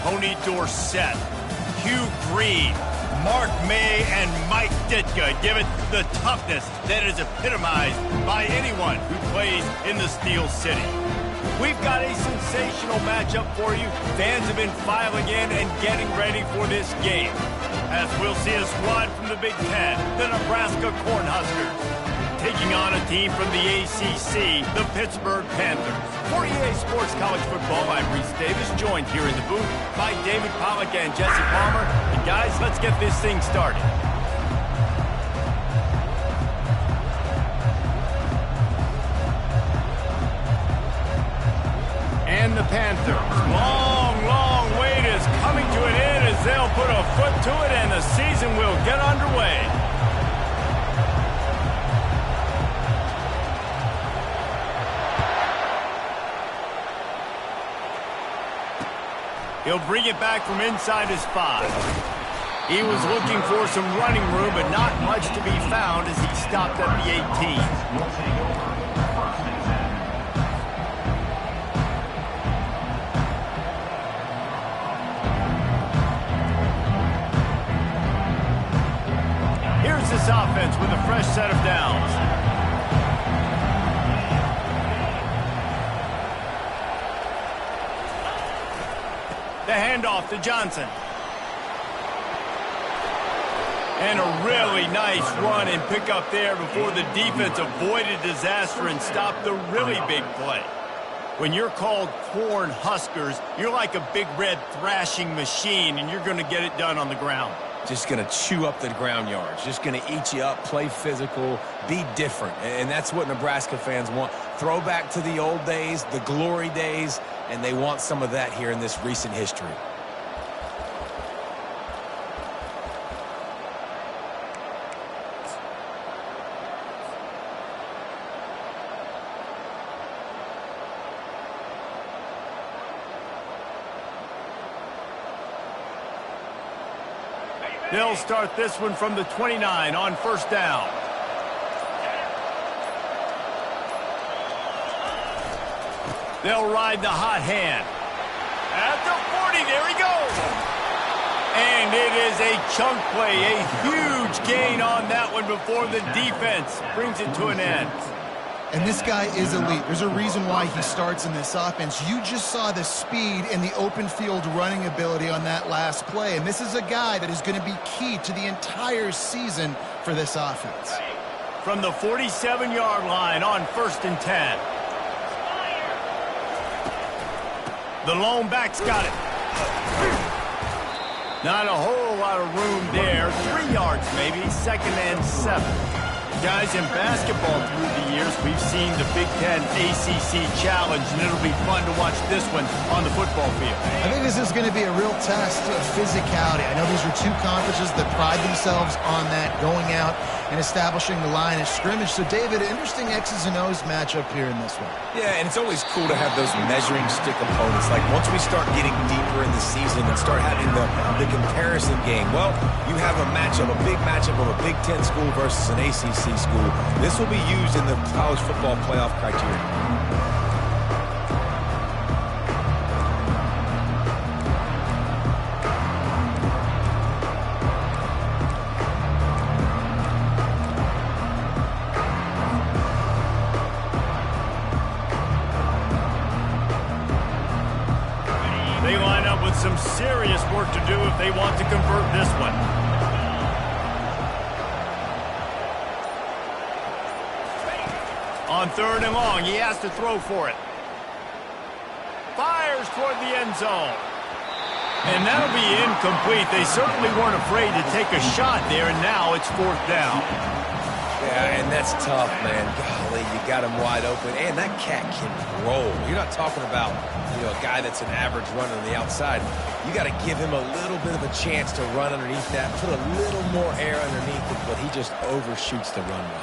Tony Dorsett, Hugh Green, Mark May, and Mike Ditka give it the toughness that is epitomized by anyone who plays in the Steel City. We've got a sensational matchup for you. Fans have been filing in and getting ready for this game, as we'll see a squad from the Big Ten, the Nebraska Cornhuskers, taking on a team from the ACC, the Pittsburgh Panthers. For EA Sports College Football, I'm Reese Davis, joined here in the booth by David Pollack and Jesse Palmer. And guys, let's get this thing started. And the Panthers, long wait is coming to an end as they'll put a foot to it and the season will get underway. He'll bring it back from inside his 5. He was looking for some running room, but not much to be found as he stopped at the 18. Here's this offense with a fresh set of downs. The handoff to Johnson. And a really nice run and pick up there before the defense avoided disaster and stopped the really big play. When you're called Corn Huskers, you're like a big red thrashing machine, and you're going to get it done on the ground. Just going to chew up the ground yards. Just going to eat you up, play physical, be different. And that's what Nebraska fans want. Throw back to the old days, the glory days, and they want some of that here in this recent history. They'll start this one from the 29 on first down. They'll ride the hot hand. At the 40, there he goes. And it is a chunk play, a huge gain on that one before the defense brings it to an end. And this guy is elite. There's a reason why he starts in this offense. You just saw the speed and the open field running ability on that last play. And this is a guy that is going to be key to the entire season for this offense. From the 47-yard line on first and 10. The lone back's got it. Not a whole lot of room there. 3 yards maybe, second and 7. Guys, in basketball through the years, we've seen the Big Ten ACC Challenge, and it'll be fun to watch this one on the football field. I think this is going to be a real test of physicality. I know these are two conferences that pride themselves on that, going out and establishing the line of scrimmage. So, David, interesting X's and O's matchup here in this one. Yeah, and it's always cool to have those measuring stick opponents. Like, once we start getting deeper in the season and start having the comparison game, well, you have a matchup, a big matchup of a Big Ten school versus an ACC school. This will be used in the college football playoff criteria. They line up with some serious work to do if they want to convert this one. On third and long, he has to throw for it. Fires toward the end zone. And that'll be incomplete. They certainly weren't afraid to take a shot there, and now it's fourth down. Yeah, and that's tough, man. Golly, you got him wide open. And that cat can roll. You're not talking about, a guy that's an average runner on the outside. You got to give him a little bit of a chance to run underneath that, put a little more air underneath it, but he just overshoots the runway.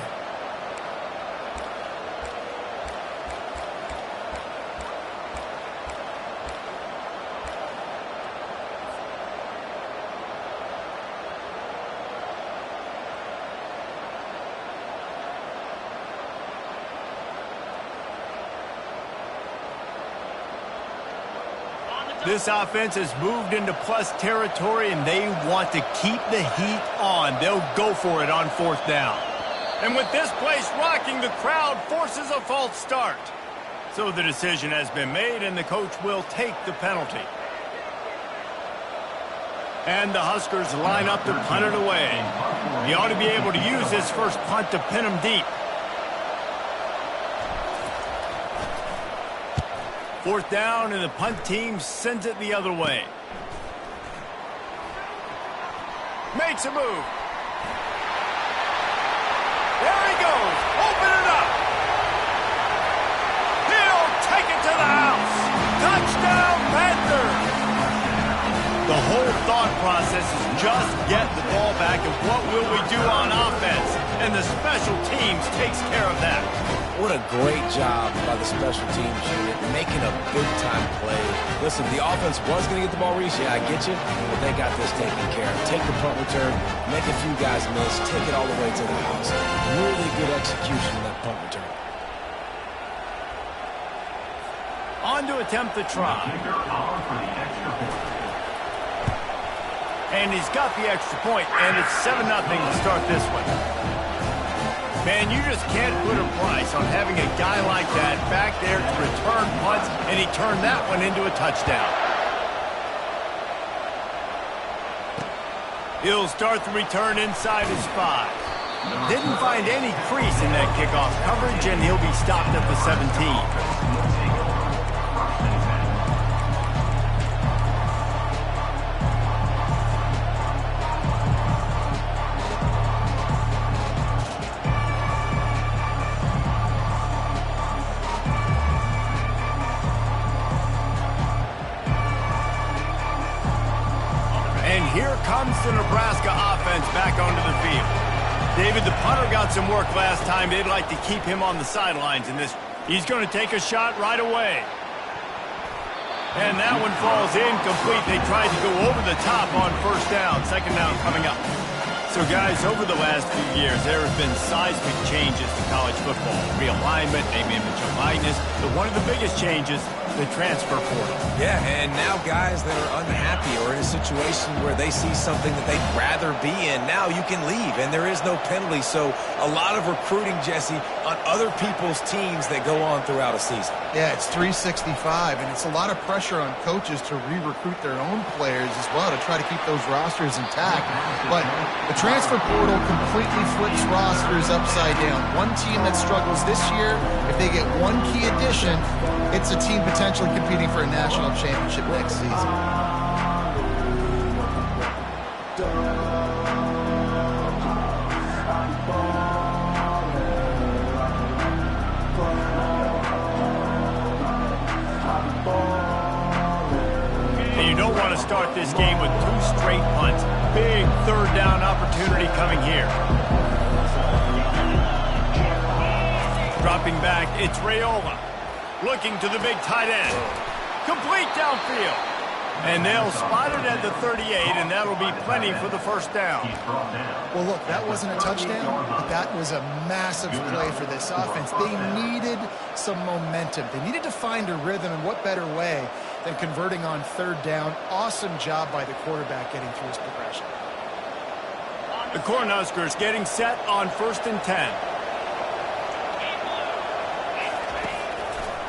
This offense has moved into plus territory, and they want to keep the heat on. They'll go for it on 4th down. And with this place rocking, the crowd forces a false start. So the decision has been made, and the coach will take the penalty. And the Huskers line up to punt it away. He ought to be able to use his first punt to pin him deep. 4th down, and the punt team sends it the other way. Makes a move. There he goes. Open it up. He'll take it to the house. Touchdown, Panthers. The whole thought process is just get the ball back, and what will we do on offense? And the special teams takes care of that. What a great job by the special teams unit, making a big-time play. Listen, the offense was going to get the ball reached. Yeah, I get you, but they got this taken care of. Take the punt return, make a few guys miss, take it all the way to the house. Really good execution of that punt return. On to attempt the try. And he's got the extra point, and it's 7-0 to start this one. Man, you just can't put a price on having a guy like that back there to return punts, and he turned that one into a touchdown. He'll start the return inside his 5. Didn't find any crease in that kickoff coverage, and he'll be stopped at the 17. Here comes the Nebraska offense back onto the field. David, the punter got some work last time. They'd like to keep him on the sidelines in this. He's going to take a shot right away. And that one falls incomplete. They tried to go over the top on 1st down. 2nd down coming up. So, guys, over the last few years, there have been seismic changes to college football. Realignment, name, image, and likeness. But one of the biggest changes, the transfer portal. Yeah, and now guys that are unhappy or in a situation where they see something that they'd rather be in, now you can leave, and there is no penalty. So a lot of recruiting, Jesse, on other people's teams that go on throughout a season. Yeah, it's 365, and it's a lot of pressure on coaches to re-recruit their own players as well to try to keep those rosters intact. But the transfer portal completely flips rosters upside down. One team that struggles this year, if they get one key addition, it's a team potentially competing for a national championship next season. And you don't want to start this game with 2 straight punts. Big 3rd down opportunity coming here. Dropping back, it's Raiola. Looking to the big tight end. Complete downfield. And they'll spot it at the 38, and that'll be plenty for the 1st down. Well, look, that wasn't a touchdown, but that was a massive play for this offense. They needed some momentum. They needed to find a rhythm, and what better way than converting on 3rd down. Awesome job by the quarterback getting through his progression. The Cornhuskers getting set on 1st and 10.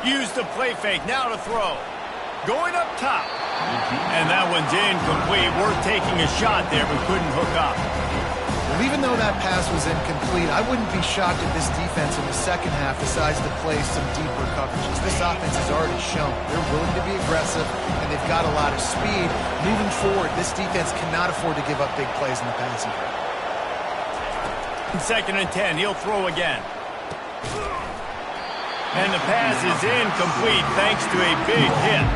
Use the play fake, now to throw. Going up top. And that one's incomplete. We're taking a shot there, but couldn't hook up. Well, even though that pass was incomplete, I wouldn't be shocked if this defense in the 2nd half decides to play some deeper coverages. This offense has already shown they're willing to be aggressive, and they've got a lot of speed. Moving forward, this defense cannot afford to give up big plays in the passing game. 2nd and 10, he'll throw again. And the pass is incomplete thanks to a big hit.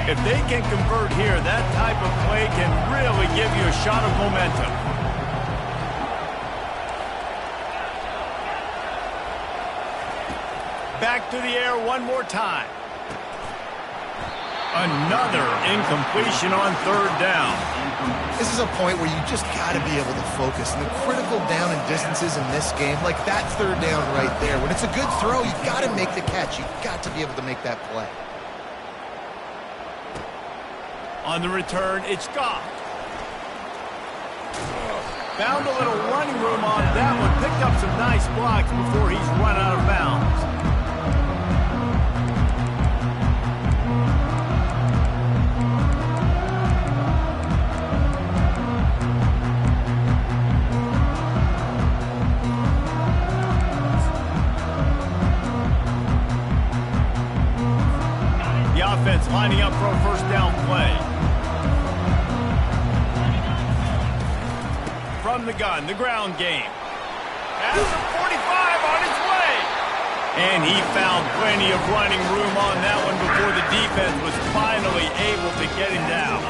If they can convert here, that type of play can really give you a shot of momentum. Back to the air one more time. Another incompletion on third down. This is a point where you just got to be able to focus. And the critical down and distances in this game, like that third down right there, when it's a good throw, you got to make the catch. You've got to be able to make that play. On the return, it's Goff. Found a little running room on that one. Picked up some nice blocks before he's run out of bounds. The offense lining up for a first down play. From the gun, the ground game. Has a 45 on its way. And he found plenty of running room on that one before the defense was finally able to get him down.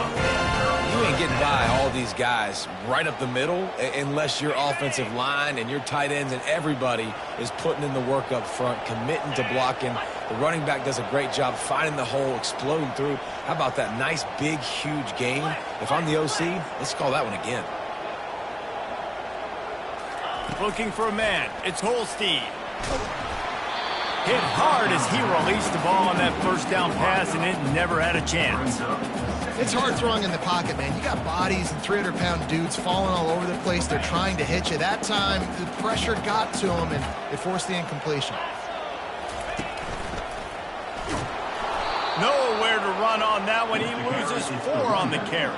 You ain't getting by all these guys right up the middle unless your offensive line and your tight ends and everybody is putting in the work up front, committing to blocking. The running back does a great job finding the hole, exploding through. How about that nice, big, huge gain? If I'm the OC, let's call that one again. Looking for a man. It's Holstein. Hit hard as he released the ball on that first down pass, and it never had a chance. It's hard throwing in the pocket, man. You got bodies and 300-pound dudes falling all over the place. They're trying to hit you. That time, the pressure got to him, and it forced the incompletion. Nowhere to run on that one. He loses 4 on the carry.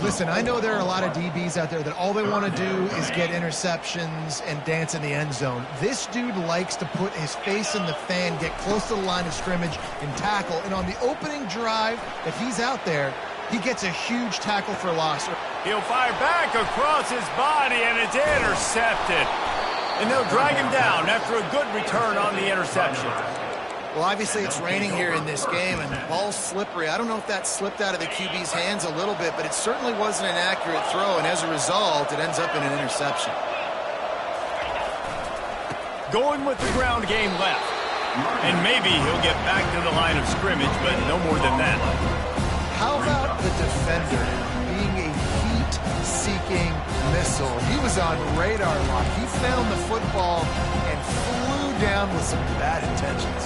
Listen, I know there are a lot of DBs out there that all they want to do is get interceptions and dance in the end zone. This dude likes to put his face in the fan, get close to the line of scrimmage, and tackle. And on the opening drive that he's out there, he gets a huge tackle for loss. He'll fire back across his body, and it's intercepted. And they'll drag him down after a good return on the interception. Well, obviously it's raining here in this game, and the ball's slippery. I don't know if that slipped out of the QB's hands a little bit, but it certainly wasn't an accurate throw, and as a result, it ends up in an interception. Going with the ground game left. And maybe he'll get back to the line of scrimmage, but no more than that. How about the defender being a heat-seeking missile? He was on radar lock. He found the football and flew down with some bad intentions.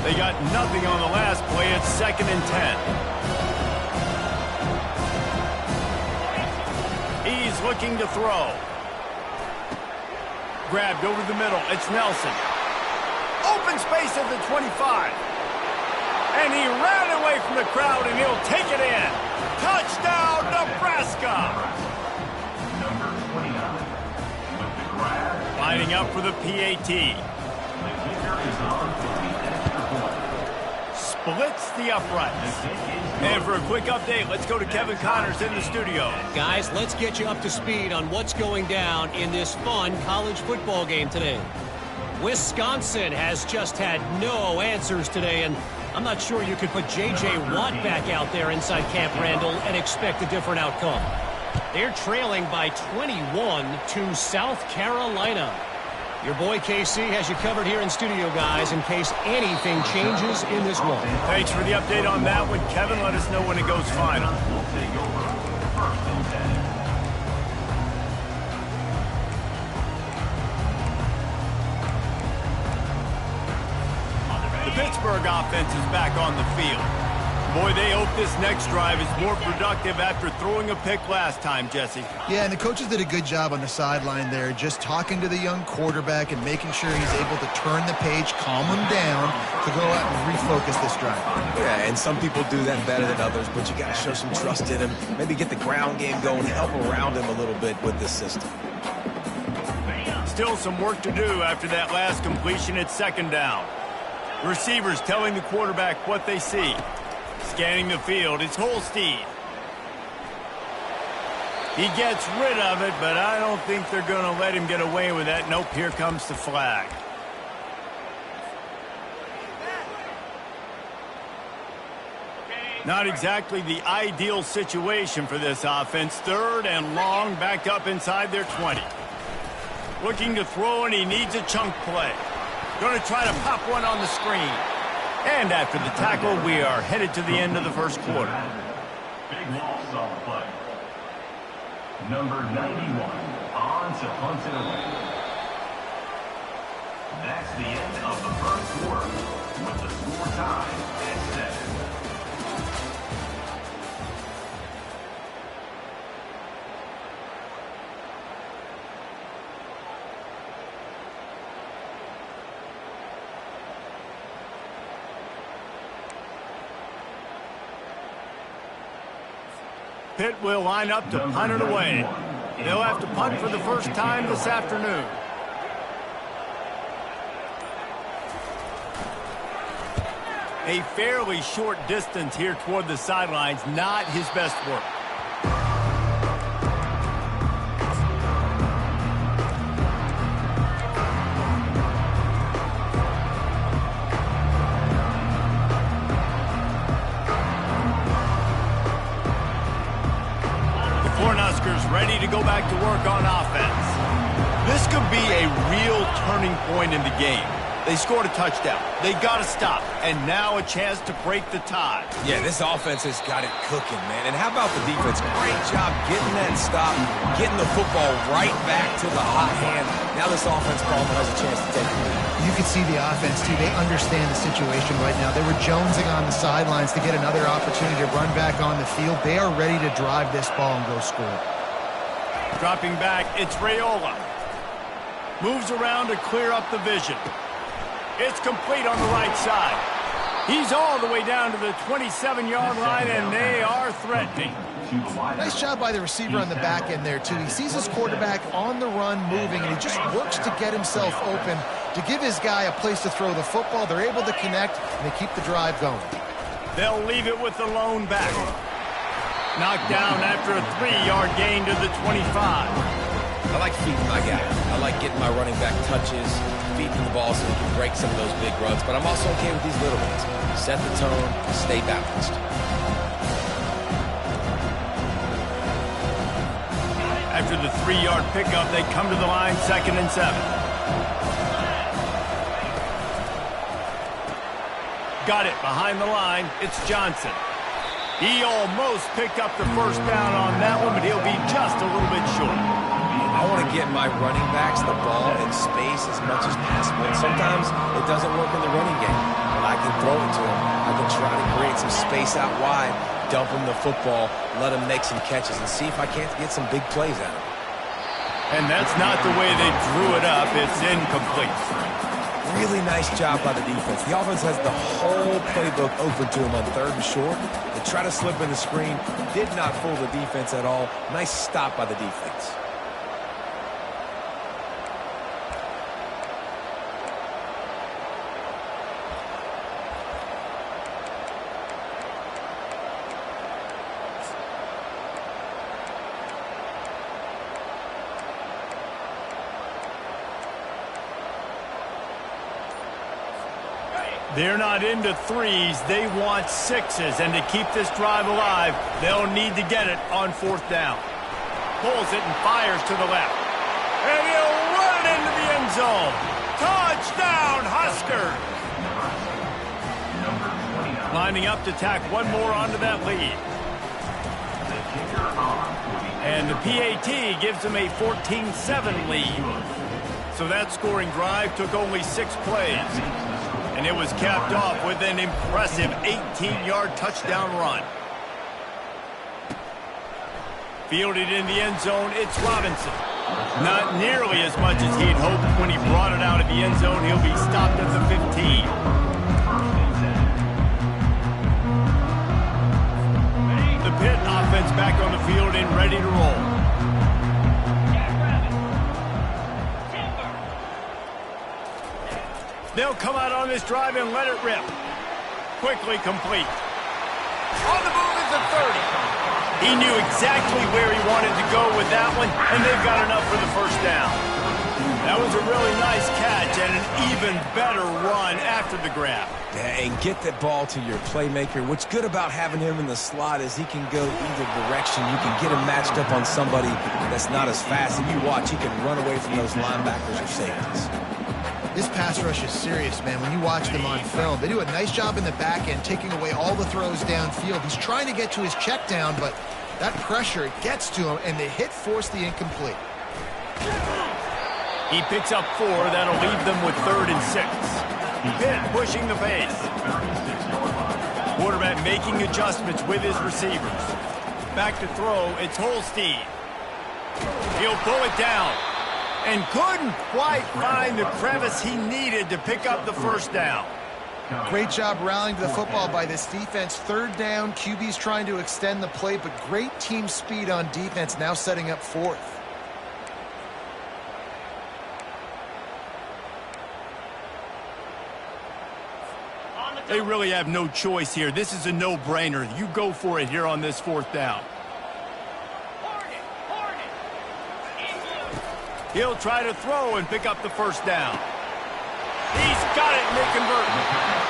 They got nothing on the last play. It's 2nd and 10. He's looking to throw. Grabbed over the middle. It's Nelson. Open space at the 25. And he ran away from the crowd, and he'll take it in. Touchdown, Nebraska! Lining up for the PAT. Splits the uprights. And for a quick update, let's go to Kevin Connors in the studio. Guys, let's get you up to speed on what's going down in this fun college football game today. Wisconsin has just had no answers today, and I'm not sure you could put J.J. Watt back out there inside Camp Randall and expect a different outcome. They're trailing by 21 to South Carolina. Your boy KC has you covered here in studio, guys, in case anything changes in this one. Thanks for the update on that one, Kevin. Let us know when it goes final. The Pittsburgh offense is back on the field. Boy, they hope this next drive is more productive after throwing a pick last time, Jesse. Yeah, and the coaches did a good job on the sideline there, just talking to the young quarterback and making sure he's able to turn the page, calm him down to go out and refocus this drive. Yeah, and some people do that better than others, but you got to show some trust in him. Maybe get the ground game going, help around him a little bit with this system. Still some work to do after that last completion at 2nd down. Receivers telling the quarterback what they see. Scanning the field, it's Holstein. He gets rid of it, but I don't think they're going to let him get away with that. Nope, here comes the flag. Not exactly the ideal situation for this offense. 3rd and long, backed up inside their 20. Looking to throw, and he needs a chunk play. Going to try to pop one on the screen. And after the tackle, we are headed to the end of the first quarter. Big loss on the play. Number 91 on to punt it away. That's the end of the first quarter with the score tied at 7. Pitt will line up to punt it away. They'll have to punt for the first time this afternoon. A fairly short distance here toward the sidelines, not his best work. Ready to go back to work on offense. This could be a real turning point in the game. They scored a touchdown. They got to stop. And now a chance to break the tie. Yeah, this offense has got it cooking, man. And how about the defense? Great job getting that stop, getting the football right back to the hot hand. Now this offense probably has a chance to take the lead. You can see the offense, too. They understand the situation right now. They were jonesing on the sidelines to get another opportunity to run back on the field. They are ready to drive this ball and go score. Dropping back, it's Raiola. Moves around to clear up the vision. It's complete on the right side. He's all the way down to the 27-yard line, and they are threatening. Nice job by the receiver on the back end there, too. He sees his quarterback on the run moving, and he just works to get himself open to give his guy a place to throw the football. They're able to connect, and they keep the drive going. They'll leave it with the lone back. Knocked down after a 3-yard gain to the 25. I like feeding my guy. I like getting my running back touches, feeding the ball so he can break some of those big runs. But I'm also okay with these little ones. Set the tone, stay balanced. After the 3-yard pickup, they come to the line, 2nd and 7. Got it behind the line. It's Johnson. He almost picked up the first down on that one, but he'll be just a little bit short. I want to get my running backs the ball in space as much as possible. And sometimes it doesn't work in the running game, but I can throw it to him. I can try to create some space out wide, dump him the football, let him make some catches, and see if I can't get some big plays out of him. And that's not the way they drew it up. It's incomplete. Really nice job by the defense. The offense has the whole playbook open to him on 3rd and short. They try to slip in the screen. Did not fool the defense at all. Nice stop by the defense. They're not into threes. They want 6s. And to keep this drive alive, they'll need to get it on 4th down. Pulls it and fires to the left. And he'll run it into the end zone. Touchdown, Huskers! Lining up to tack one more onto that lead. And the PAT gives them a 14-7 lead. So that scoring drive took only 6 plays. And it was capped off with an impressive 18-yard touchdown run. Fielded in the end zone, it's Robinson. Not nearly as much as he'd hoped when he brought it out of the end zone. He'll be stopped at the 15. The Pitt offense back on the field and ready to roll. They'll come out on this drive and let it rip. Quickly complete. On the move is the 30. He knew exactly where he wanted to go with that one, and they've got enough for the first down. That was a really nice catch and an even better run after the grab. Yeah, and get that ball to your playmaker. What's good about having him in the slot is he can go either direction. You can get him matched up on somebody that's not as fast, and you watch, he can run away from those linebackers or safeties. This pass rush is serious, man. When you watch them on film, they do a nice job in the back end, taking away all the throws downfield. He's trying to get to his check down, but that pressure gets to him, and the hit forced the incomplete. He picks up 4. That'll leave them with 3rd and 6. Pitt pushing the pace. Quarterback making adjustments with his receivers. Back to throw, it's Holstein. He'll pull it down and couldn't quite find the crevice he needed to pick up the first down. Great job rallying to the football by this defense. 3rd down, QB's trying to extend the play, but great team speed on defense, now setting up 4th. They really have no choice here. This is a no-brainer. You go for it here on this 4th down. He'll try to throw and pick up the first down. He's got it, and they convert.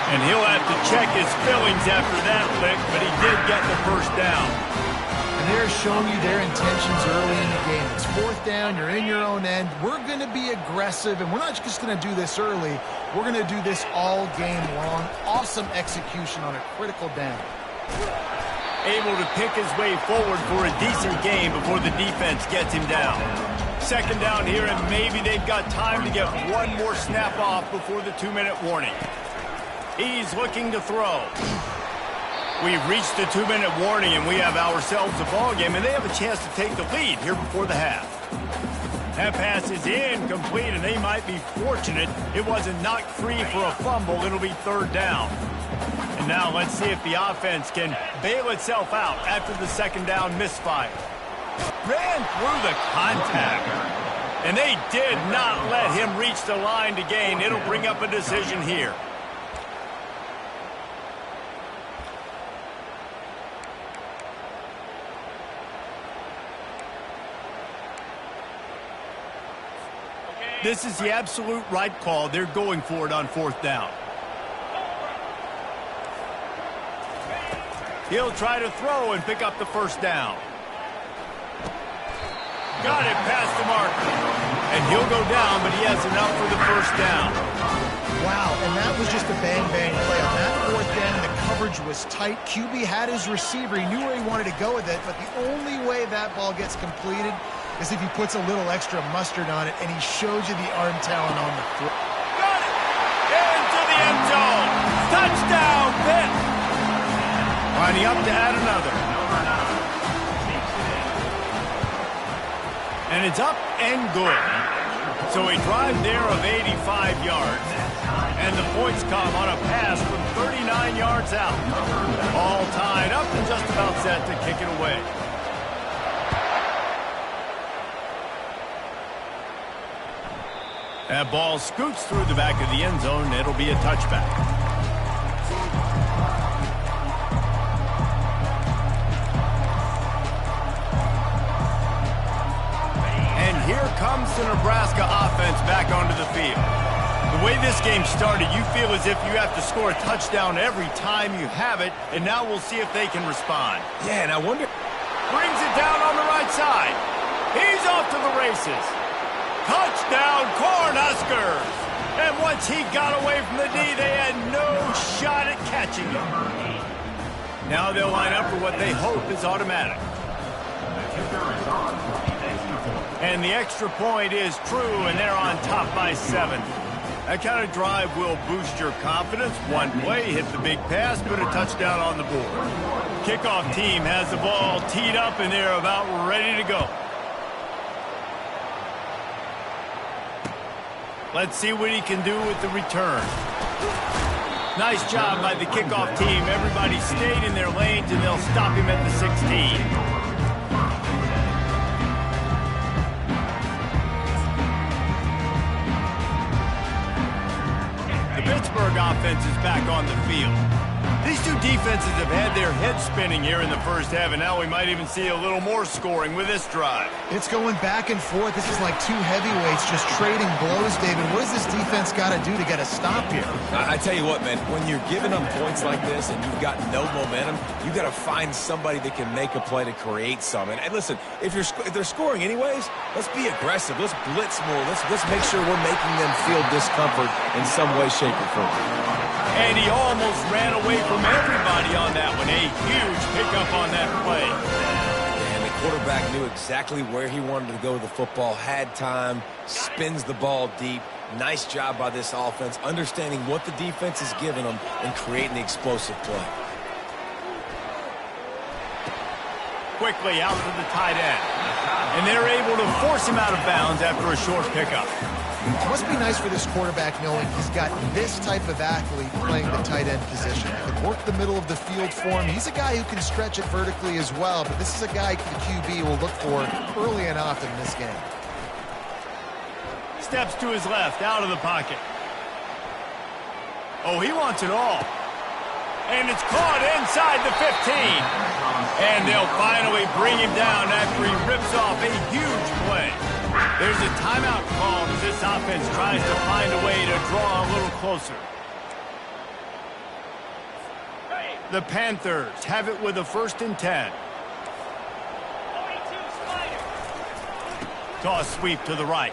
And he'll have to check his fillings after that lick, but he did get the first down. And they're showing you their intentions early in the game. It's 4th down, you're in your own end. We're going to be aggressive, and we're not just going to do this early. We're going to do this all game long. Awesome execution on a critical down. Able to pick his way forward for a decent game before the defense gets him down. 2nd down here, and maybe they've got time to get one more snap off before the 2-minute warning. He's looking to throw. We've reached the 2-minute warning, and we have ourselves a ball game, and they have a chance to take the lead here before the half. That pass is incomplete, and they might be fortunate it wasn't knocked free for a fumble. It'll be 3rd down. And now let's see if the offense can bail itself out after the 2nd down misfire. Ran through the contact, and they did not let him reach the line to gain. It'll bring up a decision here. This is the absolute right call. They're going for it on 4th down. He'll try to throw and pick up the first down. Got it past the marker. And he'll go down, but he has enough for the first down. Wow, and that was just a bang-bang play. On that 4th down, the coverage was tight. QB had his receiver. He knew where he wanted to go with it, but the only way that ball gets completed is if he puts a little extra mustard on it, and he shows you the arm talent on the throw. Got it! Into the end zone! Touchdown, Pitt! Lining up to add another. And it's up and good. So a drive there of 85 yards. And the points come on a pass from 39 yards out. All tied up and just about set to kick it away. That ball scoots through the back of the end zone. It'll be a touchback. And here comes the Nebraska offense back onto the field. The way this game started, you feel as if you have to score a touchdown every time you have it, and now we'll see if they can respond. Yeah, and I wonder... Brings it down on the right side. He's off to the races. Touchdown, Cornhuskers! And once he got away from the D, they had no shot at catching him. Now they'll line up for what they hope is automatic. And the extra point is true, and they're on top by 7. That kind of drive will boost your confidence. One play, hit the big pass, put a touchdown on the board. Kickoff team has the ball teed up, and they're about ready to go. Let's see what he can do with the return. Nice job by the kickoff team. Everybody stayed in their lanes, and they'll stop him at the 16. The Pittsburgh offense is back on the field. These two defenses have had their heads spinning here in the first half, and now we might even see a little more scoring with this drive. It's going back and forth. This is like two heavyweights just trading blows, David. What does this defense got to do to get a stop here? I tell you what, man, when you're giving up points like this and you've got no momentum, you got to find somebody that can make a play to create some. And listen, if they're scoring anyways, let's be aggressive. Let's blitz more. Let's make sure we're making them feel discomfort in some way, shape, or form. And he almost ran away from everybody on that one. A huge pickup on that play. And the quarterback knew exactly where he wanted to go with the football, had time, spins the ball deep. Nice job by this offense, understanding what the defense is giving them and creating the explosive play. Quickly out to the tight end. And they're able to force him out of bounds after a short pickup. It must be nice for this quarterback knowing he's got this type of athlete playing the tight end position. He can work the middle of the field for him. He's a guy who can stretch it vertically as well, but this is a guy the QB will look for early and often in this game. Steps to his left, out of the pocket. Oh, he wants it all. And it's caught inside the 15. And they'll finally bring him down after he rips off a huge play. There's a timeout called as this offense tries to find a way to draw a little closer. The Panthers have it with a 1st and 10. Toss sweep to the right.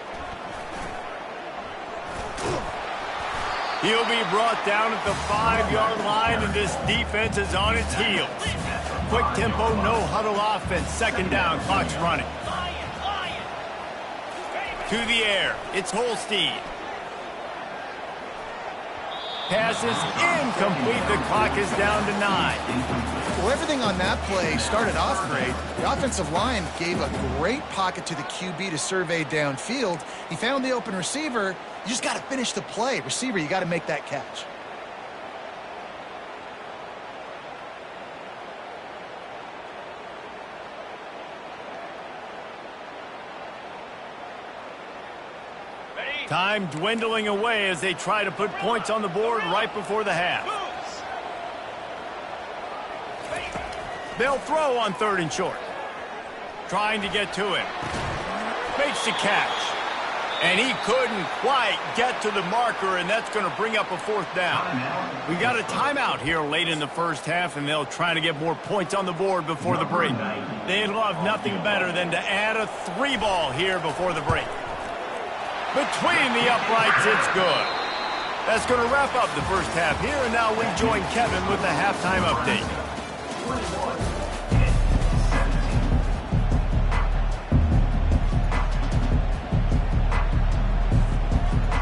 He'll be brought down at the 5-yard line, and this defense is on its heels. Quick tempo, no huddle offense. 2nd down, clock's running. To the air, it's Holstein. Pass is incomplete. The clock is down to 9. Well, everything on that play started off great. The offensive line gave a great pocket to the QB to survey downfield. He found the open receiver. You just got to finish the play. Receiver, you got to make that catch. Time dwindling away as they try to put points on the board right before the half. They'll throw on 3rd and short. Trying to get to him. Makes the catch. And he couldn't quite get to the marker, and that's going to bring up a 4th down. We got a timeout here late in the first half, and they'll try to get more points on the board before the break. They'd love nothing better than to add a 3-ball here before the break. Between the uprights, it's good. That's going to wrap up the first half here, and now we join Kevin with the halftime update.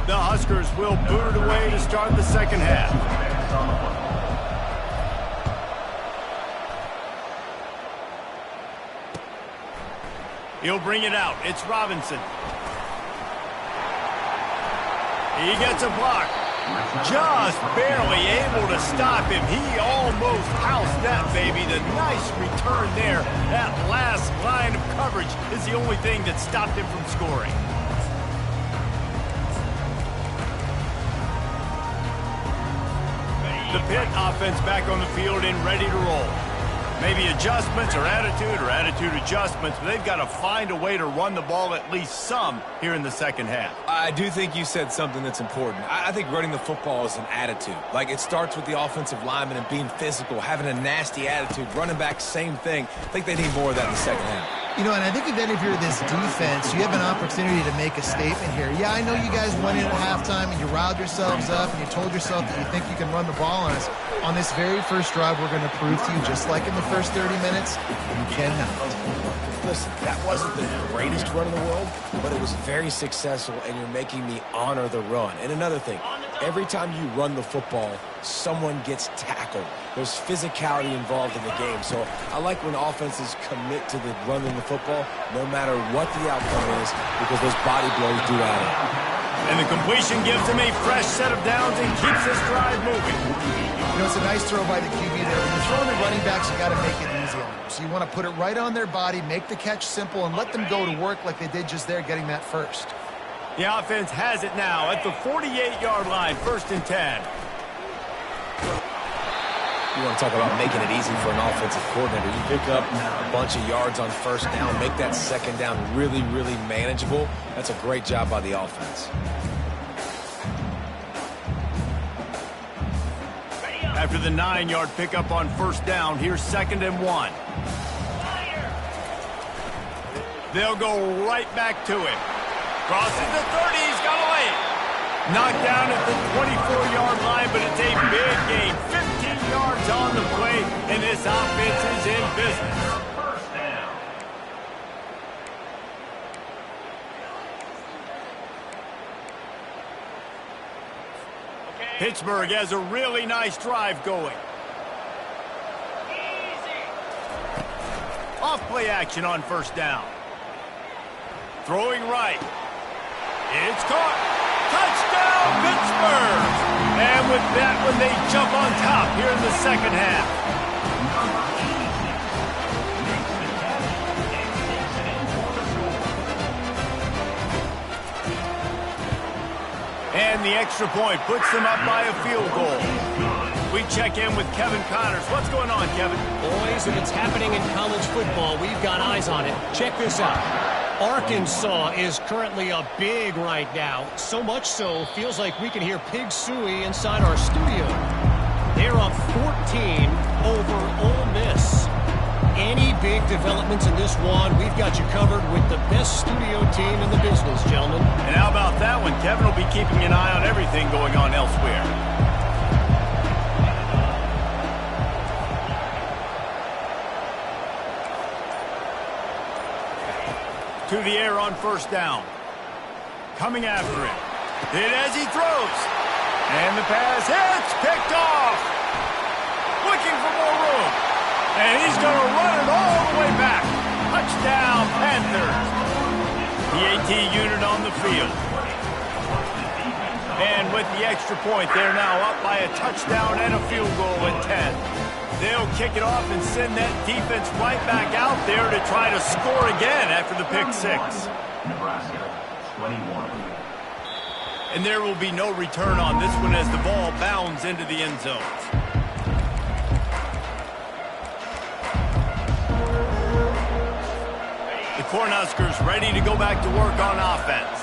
The Huskers will boot it away to start the second half. He'll bring it out. It's Robinson. He gets a block. Just barely able to stop him. He almost housed that baby. The nice return there. That last line of coverage is the only thing that stopped him from scoring. The Pitt offense back on the field and ready to roll. Maybe adjustments or attitude adjustments, but they've got to find a way to run the ball at least some here in the second half. I do think you said something that's important. I think running the football is an attitude. Like, it starts with the offensive lineman and being physical, having a nasty attitude. Running back, same thing. I think they need more of that in the second half. You know, and I think then if you're this defense, you have an opportunity to make a statement here. Yeah, I know you guys went in at halftime and you riled yourselves up and you told yourself that you think you can run the ball on us. On this very first drive, we're going to prove to you, just like in the first 30 minutes, you cannot. Listen, that wasn't the greatest run in the world, but it was very successful, and you're making me honor the run. And another thing, every time you run the football, someone gets tackled. There's physicality involved in the game. So I like when offenses commit to the running the football, no matter what the outcome is, because those body blows do add up. And the completion gives him a fresh set of downs and keeps this drive moving. You know, it's a nice throw by the QB there. When you're throwing at running backs, you got to make it easy on them. So you want to put it right on their body, make the catch simple, and let them go to work like they did just there, getting that first. The offense has it now at the 48-yard line, 1st and 10. You want to talk about making it easy for an offensive coordinator. You pick up a bunch of yards on first down, make that second down really, really manageable. That's a great job by the offense. After the 9-yard pickup on first down, here's 2nd and 1. They'll go right back to him. Crosses the 30, he's got away. Knocked down at the 24-yard line, but it's a big gain. 15 yards on the play, and this offense is in business. First down. Pittsburgh has a really nice drive going. Off play action on first down. Throwing right. It's caught. Touchdown, Pittsburgh! And with that one, they jump on top here in the second half. And the extra point puts them up by a field goal. We check in with Kevin Connors. What's going on, Kevin? Boys, if it's happening in college football, we've got eyes on it. Check this out. Arkansas is currently up big right now. So much so, feels like we can hear Pig Sooie inside our studio. They're up 14 over Ole Miss. Any big developments in this one, we've got you covered with the best studio team in the business, gentlemen. And how about that one? Kevin will be keeping an eye on everything going on elsewhere. To the air on first down. Coming after it. Hit as he throws. And the pass hits. Picked off. Looking for more room. And he's going to run it all the way back. Touchdown, Panthers. The AT unit on the field. And with the extra point, they're now up by a touchdown and a field goal at 10. They'll kick it off and send that defense right back out there to try to score again after the pick six. Nebraska, 21. And there will be no return on this one as the ball bounds into the end zone. The Cornhuskers ready to go back to work on offense.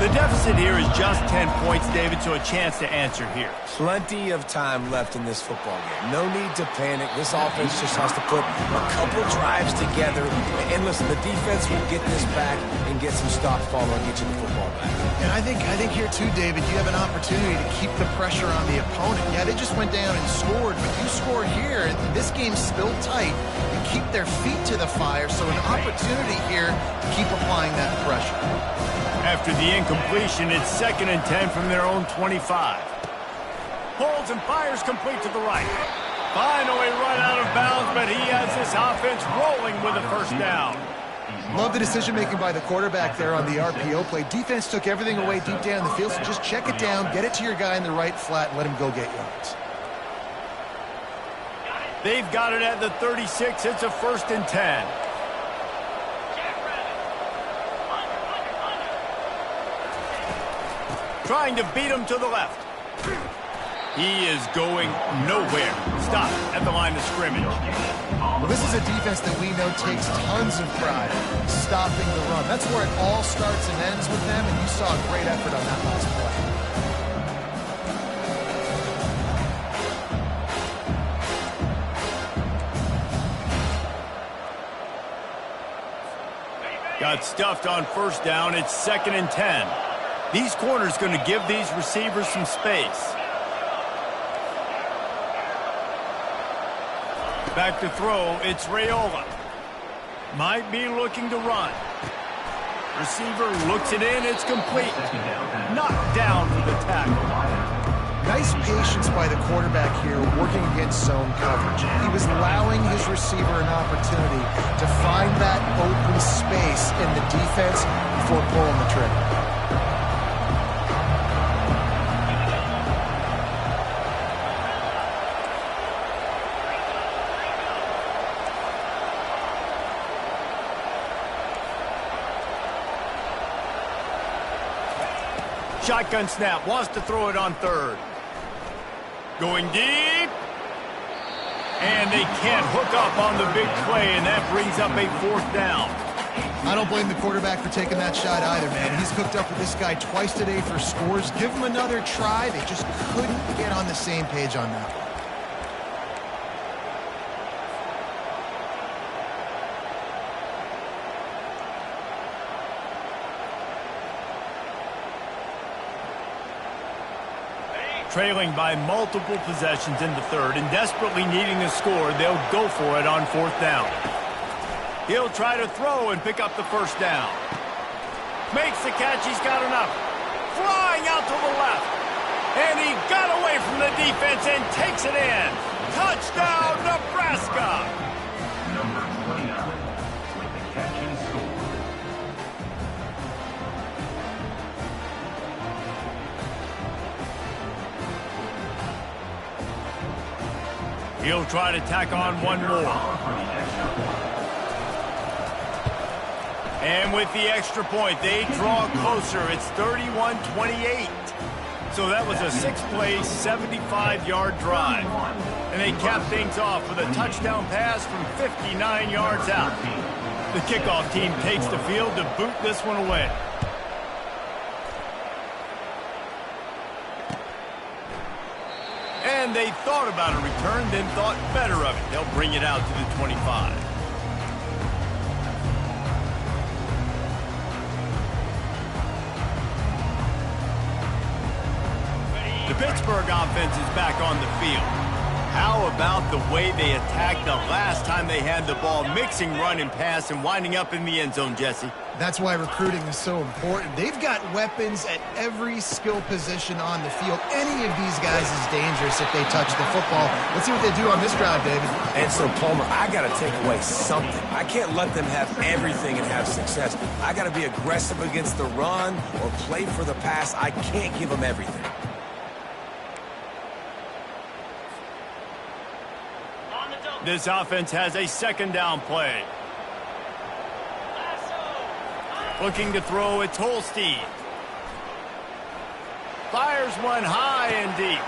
The deficit here is just 10 points, David, so a chance to answer here. Plenty of time left in this football game. No need to panic. This offense just has to put a couple drives together. And listen, the defense will get this back and get some stops following and get you the football back. And I think here too, David, you have an opportunity to keep the pressure on the opponent. Yeah, they just went down and scored, but you scored here. This game's still tight. You keep their feet to the fire, so an opportunity here to keep applying that pressure. After the incompletion, it's 2nd and 10 from their own 25. Pulls and fires complete to the right. Finally run out of bounds, but he has this offense rolling with a first down. Love the decision-making by the quarterback there on the RPO play. Defense took everything away deep down the field, so just check it down, get it to your guy in the right flat, and let him go get yards. They've got it at the 36. It's a 1st and 10. Trying to beat him to the left. He is going nowhere. Stop at the line of scrimmage. Well, this is a defense that we know takes tons of pride stopping the run. That's where it all starts and ends with them, and you saw a great effort on that last play. Got stuffed on first down. It's 2nd and 10. These corners going to give these receivers some space. Back to throw, it's Raiola. Might be looking to run. Receiver looks it in, it's complete. Knocked down for the tackle. Nice patience by the quarterback here working against zone coverage. He was allowing his receiver an opportunity to find that open space in the defense before pulling the trigger. Shotgun snap, wants to throw it on 3rd. Going deep. And they can't hook up on the big play, and that brings up a 4th down. I don't blame the quarterback for taking that shot either, man. He's hooked up with this guy twice today for scores. Give him another try. They just couldn't get on the same page on that one. Trailing by multiple possessions in the 3rd and desperately needing a score, they'll go for it on 4th down. He'll try to throw and pick up the 1st down. Makes the catch. He's got enough. Flying out to the left. And he got away from the defense and takes it in. Touchdown, Nebraska! Number 29 with the catch and score. He'll try to tack on one more. And with the extra point, they draw closer. It's 31-28. So that was a 6-play, 75-yard drive. And they cap things off with a touchdown pass from 59 yards out. The kickoff team takes the field to boot this one away. And they thought about a return, then thought better of it. They'll bring it out to the 25. The Pittsburgh offense is back on the field. How about the way they attacked the last time they had the ball, mixing run and pass and winding up in the end zone, Jesse? That's why recruiting is so important. They've got weapons at every skill position on the field. Any of these guys is dangerous if they touch the football. Let's see what they do on this drive, David. And so, Palmer, I got to take away something. I can't let them have everything and have success. I got to be aggressive against the run or play for the pass. I can't give them everything. This offense has a 2nd down play. Looking to throw, it's Holstein. Fires one high and deep.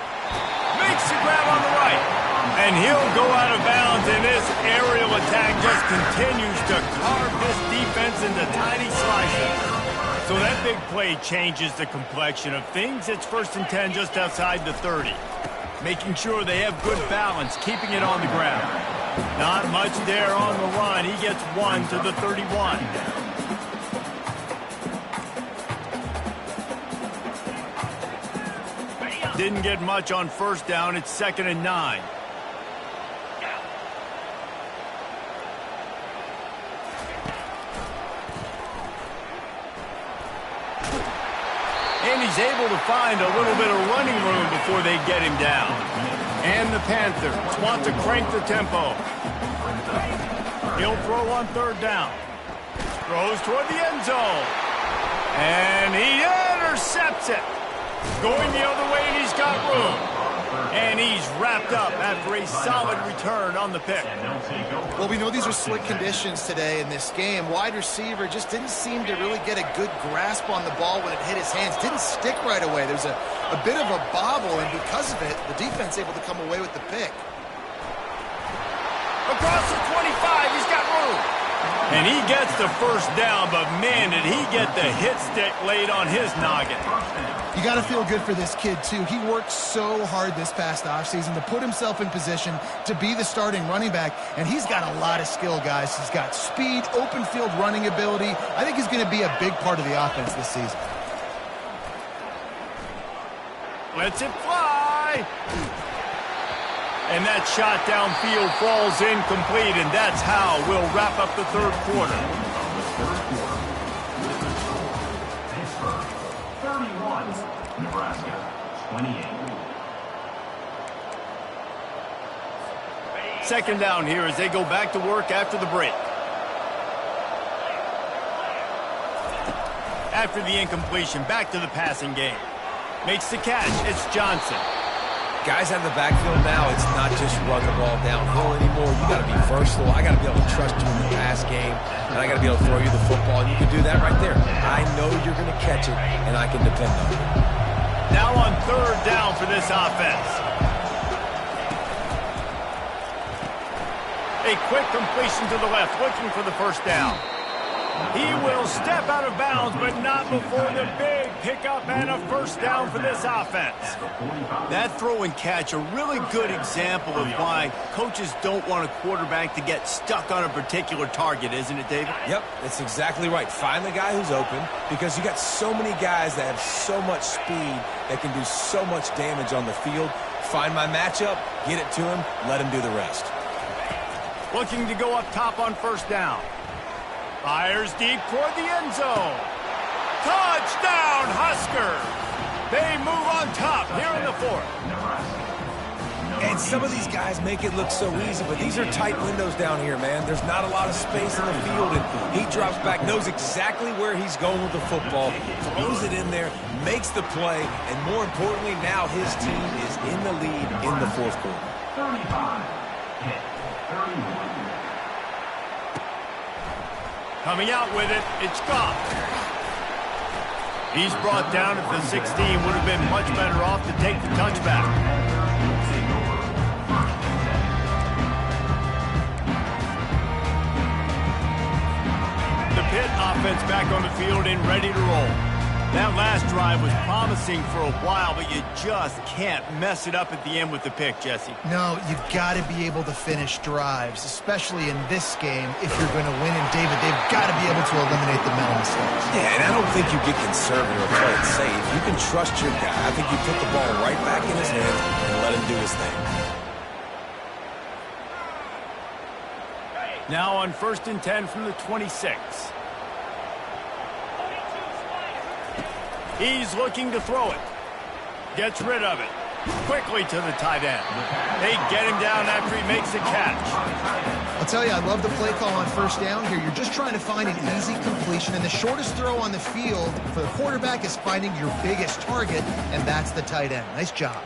Makes the grab on the right. And he'll go out of bounds, and this aerial attack just continues to carve this defense into tiny slices. So that big play changes the complexion of things. It's 1st and 10 just outside the 30. Making sure they have good balance, keeping it on the ground. Not much there on the run. He gets 1 to the 31. Didn't get much on 1st down. It's 2nd and 9. And he's able to find a little bit of running room before they get him down. And the Panthers want to crank the tempo. He'll throw on 3rd down. Throws toward the end zone. And he intercepts it. Going the other way, and he's got room. And he's wrapped up after a solid return on the pick. Well, we know these are slick conditions today in this game. Wide receiver just didn't seem to really get a good grasp on the ball when it hit his hands. Didn't stick right away. There's a bit of a bobble, and because of it, the defense able to come away with the pick. Across the 25, he's got room. And he gets the 1st down, but man, did he get the hit stick laid on his noggin. You got to feel good for this kid, too. He worked so hard this past offseason to put himself in position to be the starting running back, and he's got a lot of skill, guys. He's got speed, open field running ability. I think he's going to be a big part of the offense this season. Lets it fly. And that shot downfield falls incomplete, and that's how we'll wrap up the 3rd quarter. 31, Nebraska 28. 2nd down here as they go back to work after the break. After the incompletion, back to the passing game. Makes the catch. It's Johnson. Guys out of the backfield now, it's not just run the ball downhill anymore. You got to be versatile. I got to be able to trust you in the pass game, and I got to be able to throw you the football, and you can do that right there. I know you're going to catch it, and I can depend on it. Now on 3rd down for this offense. a quick completion to the left, looking for the first down. He will step out of bounds, but not before the big pickup and a first down for this offense. That throw and catch, a really good example of why coaches don't want a quarterback to get stuck on a particular target, isn't it, David? Yep, that's exactly right. Find the guy who's open, because you got so many guys that have so much speed that can do so much damage on the field. Find my matchup, get it to him, let him do the rest. Looking to go up top on first down. Fires deep toward the end zone. Touchdown, Huskers! They move on top here in the fourth. And some of these guys make it look so easy, but these are tight windows down here, man. There's not a lot of space in the field, and he drops back, knows exactly where he's going with the football, throws it in there, makes the play, and more importantly, now his team is in the lead in the fourth quarter. 35. Hit. 31. Coming out with it, it's Goff. He's brought down at the 16. Would have been much better off to take the touchback. The Pitt offense back on the field and ready to roll. That last drive was promising for a while, but you just can't mess it up at the end with the pick, Jesse. No, you've got to be able to finish drives, especially in this game if you're going to win. And, David, they've got to be able to eliminate the mental mistakes. Yeah, and I don't think you get conservative or play it safe. You can trust your guy. I think you put the ball right back in his hands and let him do his thing. Now on 1st and 10 from the 26. He's looking to throw it. Gets rid of it. Quickly to the tight end. They get him down after he makes the catch. I'll tell you, I love the play call on first down here. You're just trying to find an easy completion, and the shortest throw on the field for the quarterback is finding your biggest target, and that's the tight end. Nice job.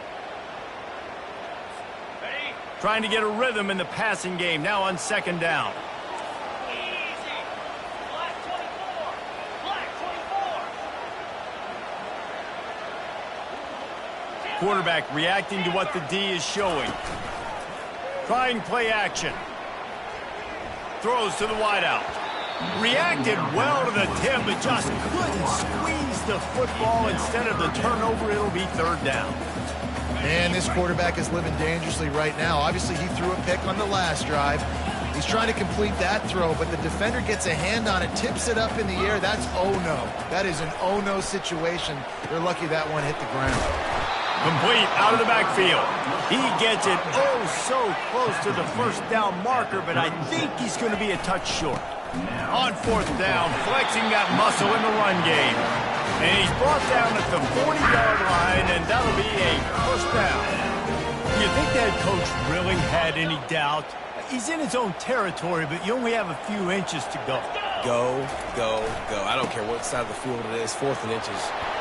Trying to get a rhythm in the passing game. Now on 2nd down. Quarterback reacting to what the D is showing. Trying play action. Throws to the wideout. Reacted well to the tip, but just couldn't squeeze the football. Instead of the turnover, it'll be 3rd down. Man, this quarterback is living dangerously right now. Obviously, he threw a pick on the last drive. He's trying to complete that throw, but the defender gets a hand on it, tips it up in the air. That's oh-no. That is an oh-no situation. They're lucky that one hit the ground. Complete out of the backfield. He gets it oh so close to the first down marker, but I think he's going to be a touch short. On 4th down, flexing that muscle in the run game. And he's brought down at the 40-yard line, and that'll be a first down. Do you think that coach really had any doubt? He's in his own territory, but you only have a few inches to go. Go, go, go. I don't care what side of the field it is, 4th and inches.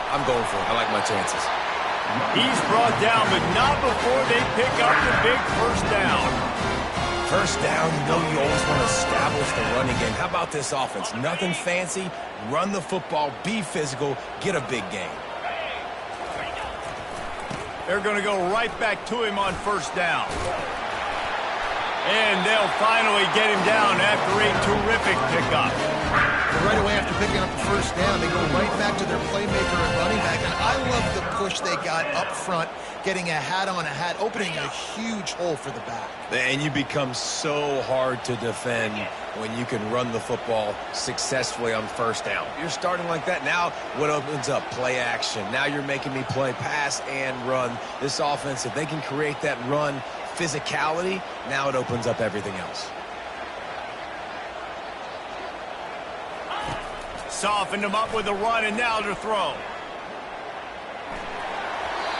I'm going for it. I like my chances. He's brought down, but not before they pick up the big first down. First down, you know you always want to establish the running game. How about this offense? Nothing fancy. Run the football, be physical, get a big gain. They're going to go right back to him on 1st down. And they'll finally get him down after a terrific pickup. Right away after picking up the first down, they go right back to their playmaker at running back. And I love the push they got up front, getting a hat on a hat, opening a huge hole for the back. And you become so hard to defend when you can run the football successfully on 1st down. You're starting like that. Now what opens up? Play action. Now you're making me play pass and run. This offense, if they can create that run physicality, now it opens up everything else. Softened him up with a run, and now to throw.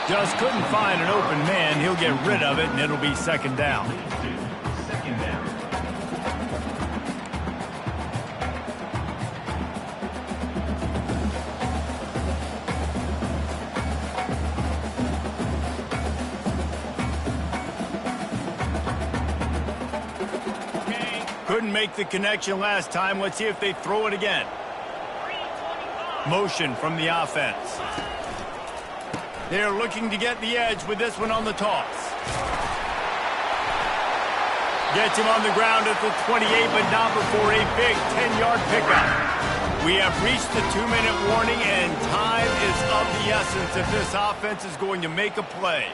Just couldn't find an open man. He'll get rid of it, and it'll be 2nd down. 2nd down. Couldn't make the connection last time. Let's see if they throw it again. Motion from the offense. They're looking to get the edge with this one on the toss. Gets him on the ground at the 28, but not before a big 10-yard pickup. We have reached the 2-minute warning, and time is of the essence if this offense is going to make a play.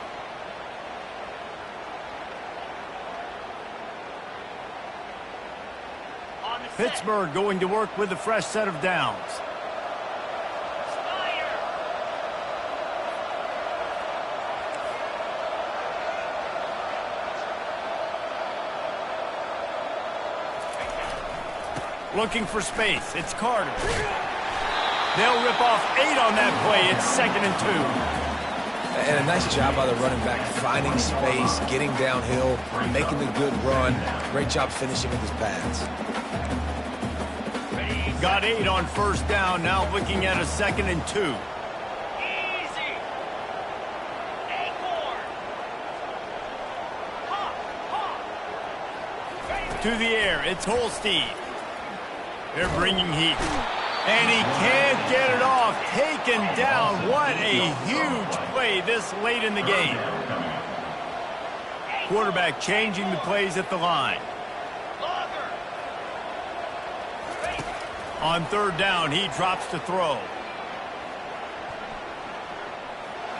Pittsburgh going to work with a fresh set of downs. Looking for space. It's Carter. They'll rip off 8 on that play. It's 2nd and 2. And a nice job by the running back, finding space, getting downhill, making the good run. Great job finishing with his pads. Got 8 on 1st down. Now looking at a 2nd and 2. Easy. 8 more. To the air. It's Holstein. They're bringing heat. And he can't get it off. Taken down. What a huge play this late in the game. Quarterback changing the plays at the line. On 3rd down, he drops to throw.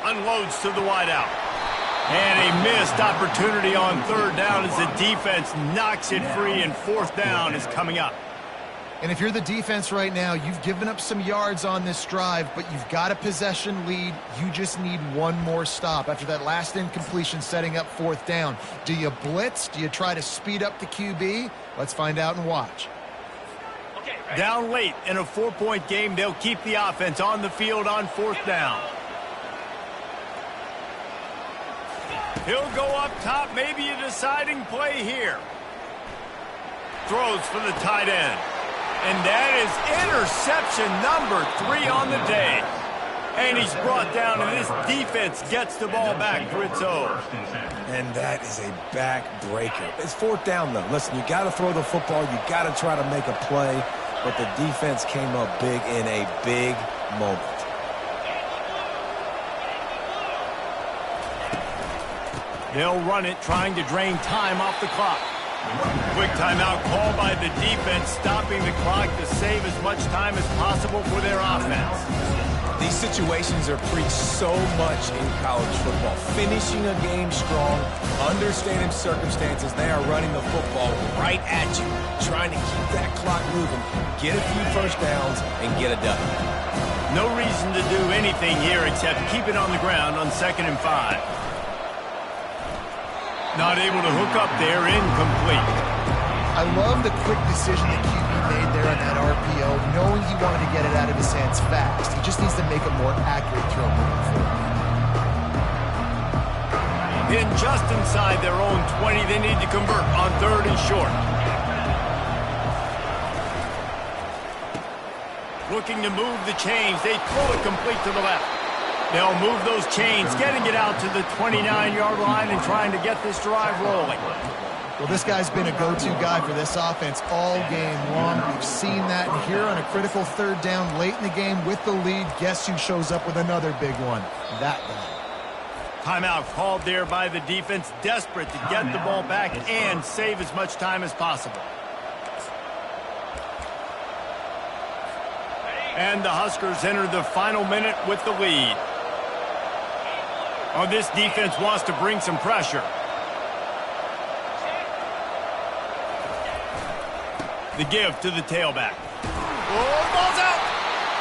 Unloads to the wideout. And a missed opportunity on 3rd down as the defense knocks it free, and 4th down is coming up. And if you're the defense right now, you've given up some yards on this drive, but you've got a possession lead. You just need one more stop after that last incompletion setting up 4th down. Do you blitz? Do you try to speed up the QB? Let's find out and watch. Down late in a 4-point game, they'll keep the offense on the field on 4th down. He'll go up top, maybe a deciding play here. Throws for the tight end. And that is interception number 3 on the day. And he's brought down, and this defense gets the ball back for its own. And that is a back-breaker. It's 4th down, though. Listen, you got to throw the football. You got to try to make a play. But the defense came up big in a big moment. They'll run it, trying to drain time off the clock. Quick timeout call by the defense, stopping the clock to save as much time as possible for their offense. These situations are preached so much in college football. Finishing a game strong, understanding circumstances. They are running the football right at you, trying to keep that clock moving, get a few 1st downs, and get a dub. No reason to do anything here except keep it on the ground on 2nd and 5. Not able to hook up there, incomplete. I love the quick decision that QB made there on that RPO, knowing he wanted to get it out of his hands fast. He just needs to make a more accurate throw moving forward. In just inside their own 20, they need to convert on 3rd and short. Looking to move the chains. They throw it complete to the left. They'll move those chains, getting it out to the 29-yard line and trying to get this drive rolling. Well, this guy's been a go-to guy for this offense all game long. We've seen that, and here on a critical 3rd down late in the game with the lead, guess who shows up with another big one? That guy. Timeout called there by the defense, desperate to get the ball back and save as much time as possible. And the Huskers enter the final minute with the lead. Oh, this defense wants to bring some pressure. The give to the tailback. Oh, ball's out!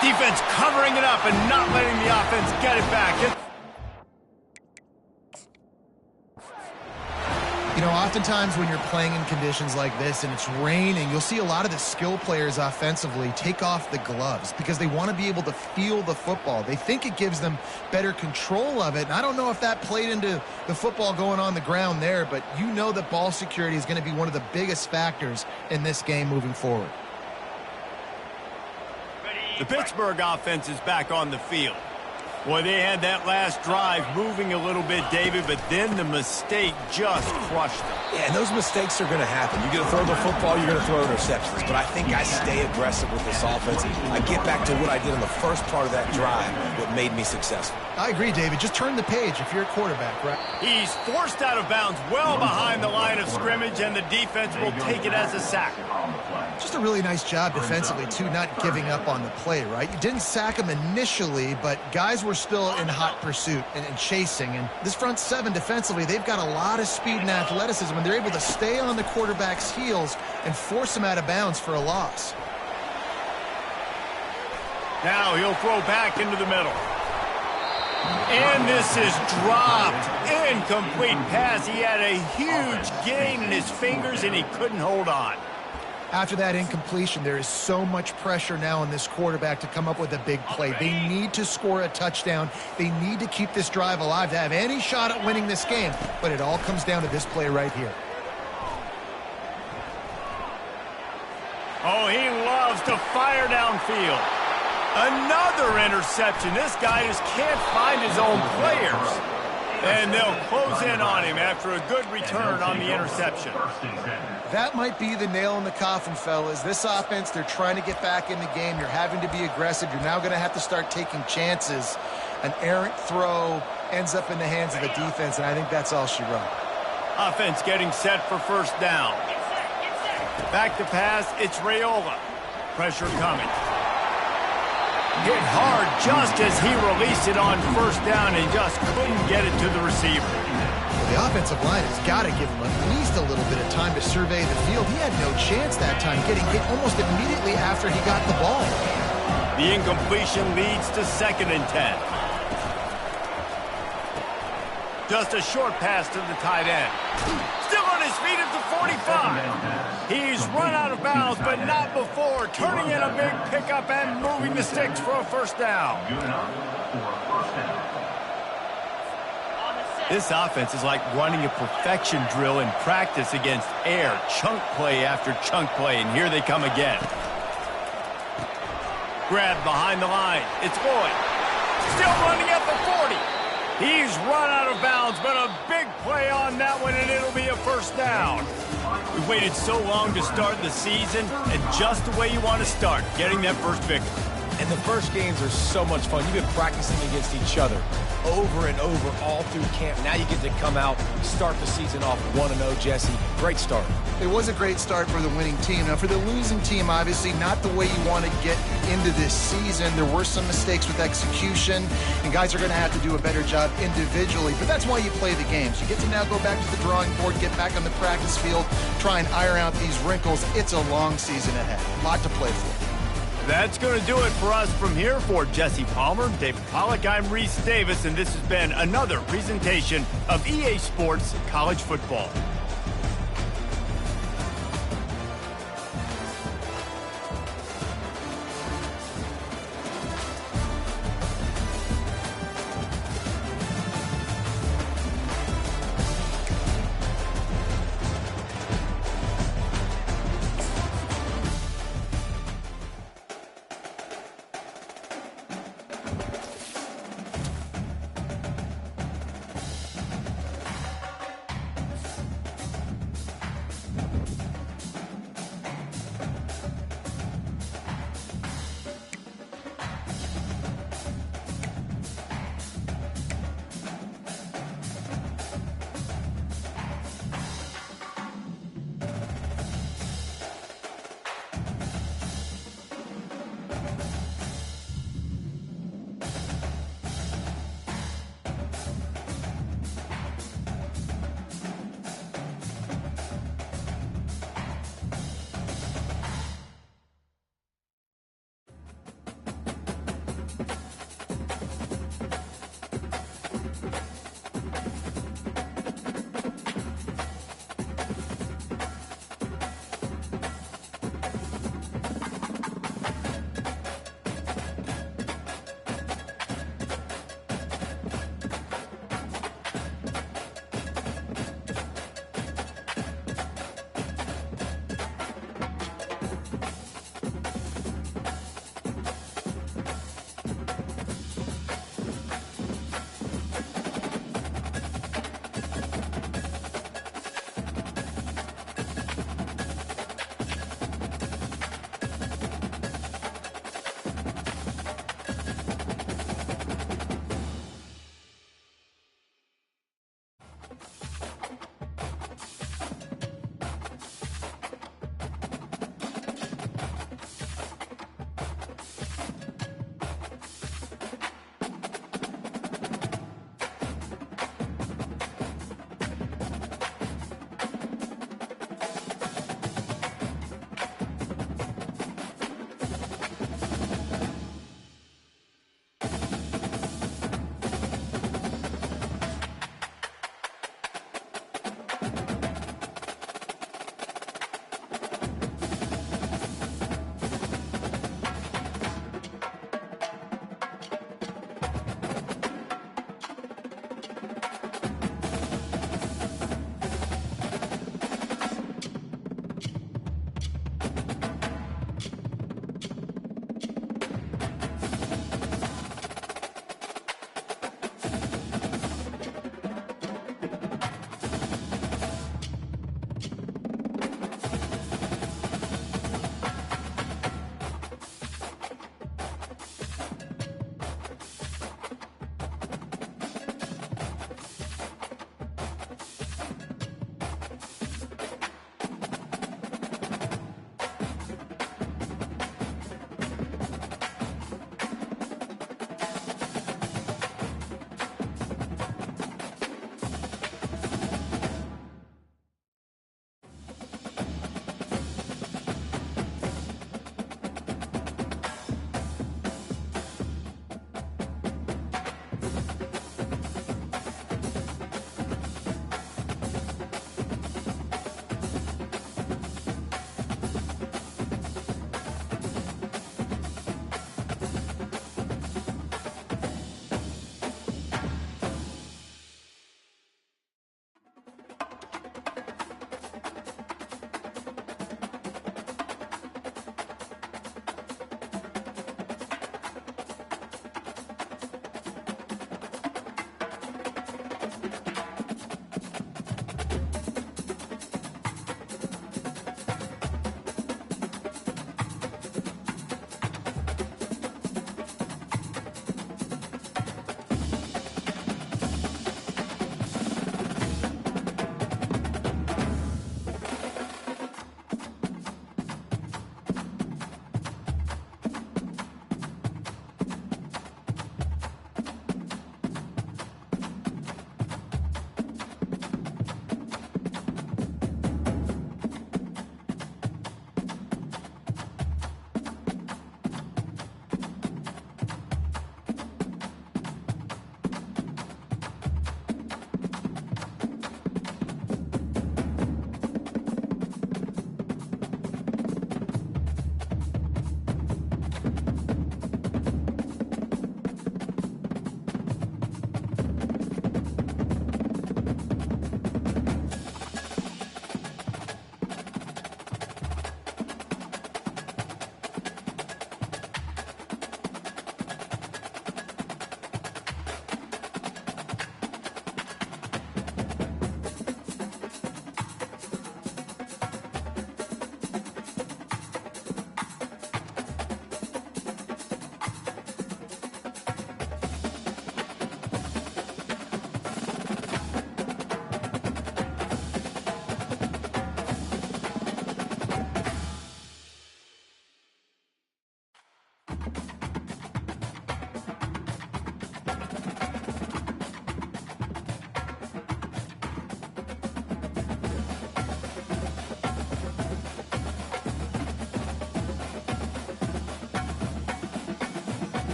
Defense covering it up and not letting the offense get it back. You know, oftentimes when you're playing in conditions like this and it's raining, you'll see a lot of the skill players offensively take off the gloves because they want to be able to feel the football. They think it gives them better control of it. And I don't know if that played into the football going on the ground there, but you know that ball security is going to be one of the biggest factors in this game moving forward. The Pittsburgh offense is back on the field. Boy, they had that last drive moving a little bit, David, but then the mistake just crushed them. Yeah, and those mistakes are going to happen. You're going to throw the football, you're going to throw interceptions. But I think I stay aggressive with this offense. I get back to what I did in the first part of that drive that made me successful. I agree, David. Just turn the page if you're a quarterback, right? He's forced out of bounds well behind the line of scrimmage, and the defense will take it as a sack. Just a really nice job defensively, too, not giving up on the play, right? You didn't sack him initially, but guys were still in hot pursuit and chasing. And this front seven defensively, they've got a lot of speed and athleticism, and they're able to stay on the quarterback's heels and force him out of bounds for a loss. Now he'll throw back into the middle. And this is dropped. Incomplete pass. He had a huge gain in his fingers, and he couldn't hold on. After that incompletion, there is so much pressure now on this quarterback to come up with a big play. They need to score a touchdown. They need to keep this drive alive to have any shot at winning this game. But it all comes down to this play right here. Oh, he loves to fire downfield. Another interception. This guy just can't find his own players. And they'll close in on him after a good return on the interception. That might be the nail in the coffin, fellas. This offense, they're trying to get back in the game. You're having to be aggressive. You're now going to have to start taking chances. An errant throw ends up in the hands of the defense, and I think that's all she wrote. Offense getting set for first down. Back to pass, it's Raiola. Pressure coming. Hit hard just as he released it on first down and just couldn't get it to the receiver. The offensive line has got to give him at least a little bit of time to survey the field. He had no chance that time, getting hit almost immediately after he got the ball. The incompletion leads to 2nd and 10. Just a short pass to the tight end. Still on his feet at the 45. He's run out of bounds, but not before turning in a big pickup and moving the sticks for a first down. This offense is like running a perfection drill in practice against air, chunk play after chunk play, and here they come again. Grab behind the line. It's Lloyd. Still running at the 40. He's run out of bounds, but a big play on that one, and it'll be a first down. We've waited so long to start the season, and just the way you want to start, getting that first victory. And the first games are so much fun. You've been practicing against each other over and over all through camp. Now you get to come out, start the season off 1-0, Jesse. Great start. It was a great start for the winning team. Now, for the losing team, obviously not the way you want to get into this season. There were some mistakes with execution, and guys are going to have to do a better job individually. But that's why you play the games. You get to now go back to the drawing board, get back on the practice field, try and iron out these wrinkles. It's a long season ahead. A lot to play for. That's going to do it for us from here. For Jesse Palmer, David Pollack, I'm Reese Davis, and this has been another presentation of EA Sports College Football.